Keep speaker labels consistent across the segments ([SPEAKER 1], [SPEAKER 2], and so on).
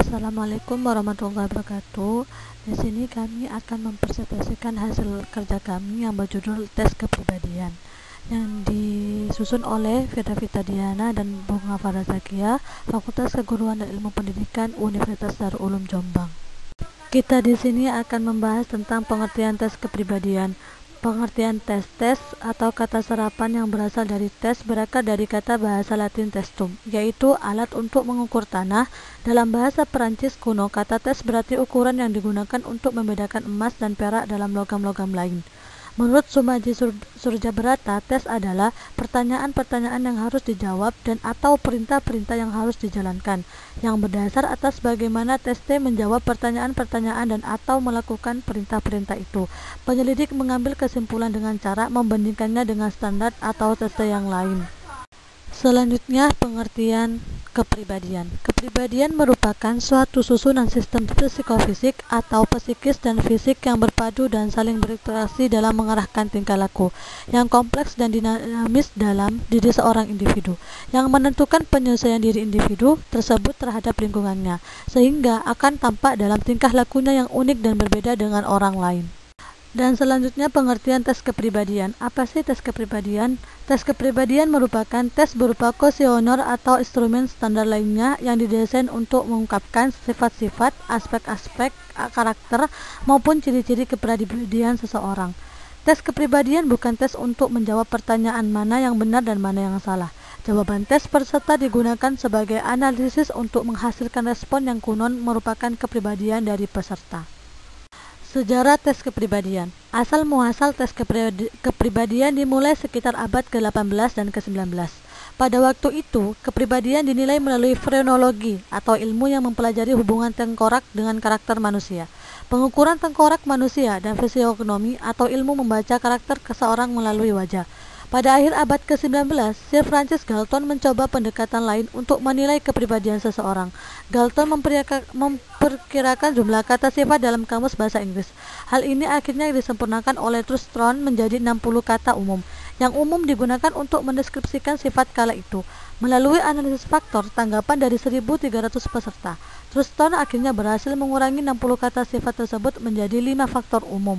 [SPEAKER 1] Assalamualaikum warahmatullahi wabarakatuh. Di sini kami akan mempresentasikan hasil kerja kami yang berjudul tes kepribadian yang disusun oleh Firda Vita Diana dan Bunga Farah Zakia, Fakultas Keguruan dan Ilmu Pendidikan Universitas Darul Ulum Jombang. Kita di sini akan membahas tentang pengertian tes kepribadian. Pengertian tes atau kata serapan yang berasal dari tes berakar dari kata bahasa Latin testum, yaitu alat untuk mengukur tanah. Dalam bahasa Perancis kuno, kata tes berarti ukuran yang digunakan untuk membedakan emas dan perak dalam logam-logam lain. Menurut Sumaji Surjabrata, tes adalah pertanyaan-pertanyaan yang harus dijawab dan atau perintah-perintah yang harus dijalankan, yang berdasar atas bagaimana tes menjawab pertanyaan-pertanyaan dan atau melakukan perintah-perintah itu. Penyelidik mengambil kesimpulan dengan cara membandingkannya dengan standar atau tes yang lain. Selanjutnya, pengertian kepribadian. Kepribadian merupakan suatu susunan sistem psikofisik atau psikis dan fisik yang berpadu dan saling berinteraksi dalam mengarahkan tingkah laku yang kompleks dan dinamis dalam diri seorang individu, yang menentukan penyesuaian diri individu tersebut terhadap lingkungannya, sehingga akan tampak dalam tingkah lakunya yang unik dan berbeda dengan orang lain. Dan selanjutnya, pengertian tes kepribadian. Apa sih tes kepribadian? Tes kepribadian merupakan tes berupa kuesioner atau instrumen standar lainnya yang didesain untuk mengungkapkan sifat-sifat, aspek-aspek karakter maupun ciri-ciri kepribadian seseorang. Tes kepribadian bukan tes untuk menjawab pertanyaan mana yang benar dan mana yang salah. Jawaban tes peserta digunakan sebagai analisis untuk menghasilkan respon yang kunon merupakan kepribadian dari peserta. Sejarah tes kepribadian. Asal muasal tes kepribadian dimulai sekitar abad ke-18 dan ke-19. Pada waktu itu, kepribadian dinilai melalui frenologi atau ilmu yang mempelajari hubungan tengkorak dengan karakter manusia. Pengukuran tengkorak manusia dan fisionomi atau ilmu membaca karakter seseorang melalui wajah. Pada akhir abad ke-19, Sir Francis Galton mencoba pendekatan lain untuk menilai kepribadian seseorang. Galton memperkirakan jumlah kata sifat dalam kamus bahasa Inggris. Hal ini akhirnya disempurnakan oleh Truston menjadi 60 kata umum, yang umum digunakan untuk mendeskripsikan sifat kala itu. Melalui analisis faktor tanggapan dari 1.300 peserta, Truston akhirnya berhasil mengurangi 60 kata sifat tersebut menjadi 5 faktor umum.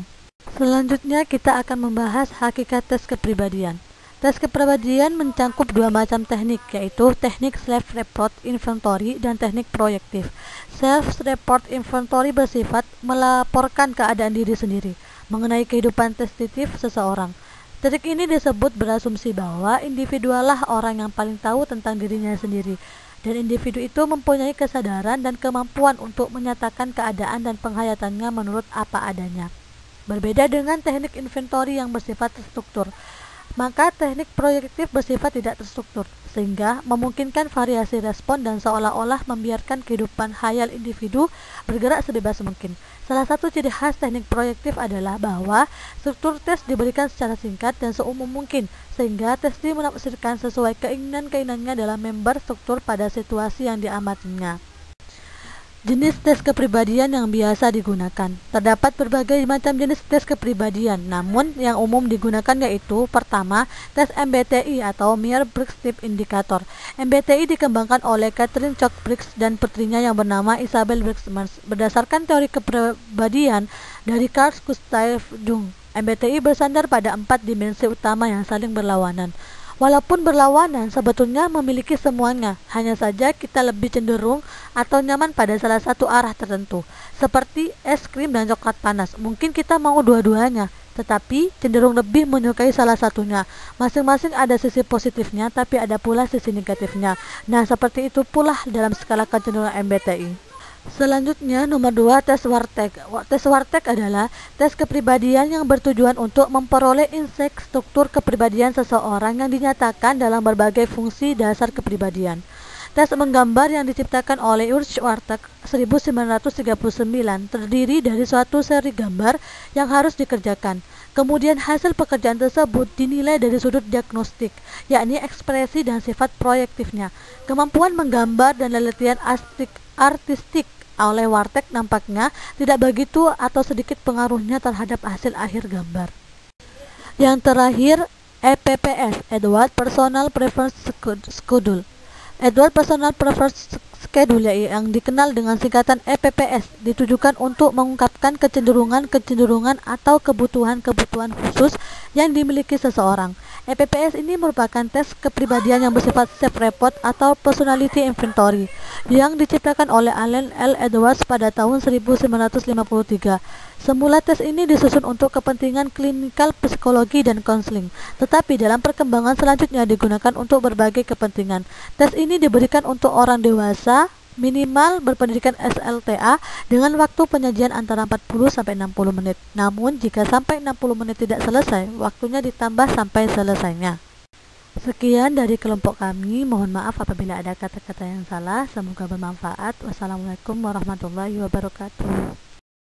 [SPEAKER 1] Selanjutnya kita akan membahas hakikat tes kepribadian. Tes kepribadian mencakup dua macam teknik, yaitu teknik self-report inventory dan teknik proyektif. Self-report inventory bersifat melaporkan keadaan diri sendiri mengenai kehidupan sensitif seseorang. Teknik ini disebut berasumsi bahwa individualah orang yang paling tahu tentang dirinya sendiri, dan individu itu mempunyai kesadaran dan kemampuan untuk menyatakan keadaan dan penghayatannya menurut apa adanya. Berbeda dengan teknik inventory yang bersifat terstruktur, maka teknik proyektif bersifat tidak terstruktur, sehingga memungkinkan variasi respon dan seolah-olah membiarkan kehidupan hayal individu bergerak sebebas mungkin. Salah satu ciri khas teknik proyektif adalah bahwa struktur tes diberikan secara singkat dan seumum mungkin, sehingga tes menafsirkan sesuai keinginan-keinginannya dalam member struktur pada situasi yang diamatinya. Jenis tes kepribadian yang biasa digunakan. Terdapat berbagai macam jenis tes kepribadian, namun yang umum digunakan yaitu: pertama, tes MBTI atau Myers-Briggs Indicator. MBTI dikembangkan oleh Catherine Cook Briggs dan putrinya yang bernama Isabel Briggs berdasarkan teori kepribadian dari Carl Gustav Jung. MBTI bersandar pada 4 dimensi utama yang saling berlawanan. Walaupun berlawanan, sebetulnya memiliki semuanya, hanya saja kita lebih cenderung atau nyaman pada salah satu arah tertentu. Seperti es krim dan coklat panas, mungkin kita mau dua-duanya, tetapi cenderung lebih menyukai salah satunya. Masing-masing ada sisi positifnya, tapi ada pula sisi negatifnya. Nah, seperti itu pula dalam skala kecenderungan MBTI. Selanjutnya, nomor 2, tes Wartek. Tes Wartek adalah tes kepribadian yang bertujuan untuk memperoleh insight struktur kepribadian seseorang yang dinyatakan dalam berbagai fungsi dasar kepribadian. Tes menggambar yang diciptakan oleh Urs Wartek 1939 terdiri dari suatu seri gambar yang harus dikerjakan. Kemudian hasil pekerjaan tersebut dinilai dari sudut diagnostik, yakni ekspresi dan sifat proyektifnya. Kemampuan menggambar dan lelitian artistik oleh Wartek nampaknya tidak begitu atau sedikit pengaruhnya terhadap hasil akhir gambar. Yang terakhir, EPPS, Edward Personal Preference Schedule. Edward Personal Preference schedule yang dikenal dengan singkatan EPPS ditujukan untuk mengungkapkan kecenderungan atau kebutuhan-kebutuhan khusus yang dimiliki seseorang. EPPS ini merupakan tes kepribadian yang bersifat self-report atau personality inventory yang diciptakan oleh Allen L. Edwards pada tahun 1953. Semula tes ini disusun untuk kepentingan klinikal psikologi dan konseling, tetapi dalam perkembangan selanjutnya digunakan untuk berbagai kepentingan. Tes ini diberikan untuk orang dewasa minimal berpendidikan SLTA dengan waktu penyajian antara 40 sampai 60 menit. Namun jika sampai 60 menit tidak selesai, waktunya ditambah sampai selesainya. Sekian dari kelompok kami. Mohon maaf apabila ada kata-kata yang salah. Semoga bermanfaat. Wassalamualaikum warahmatullahi wabarakatuh.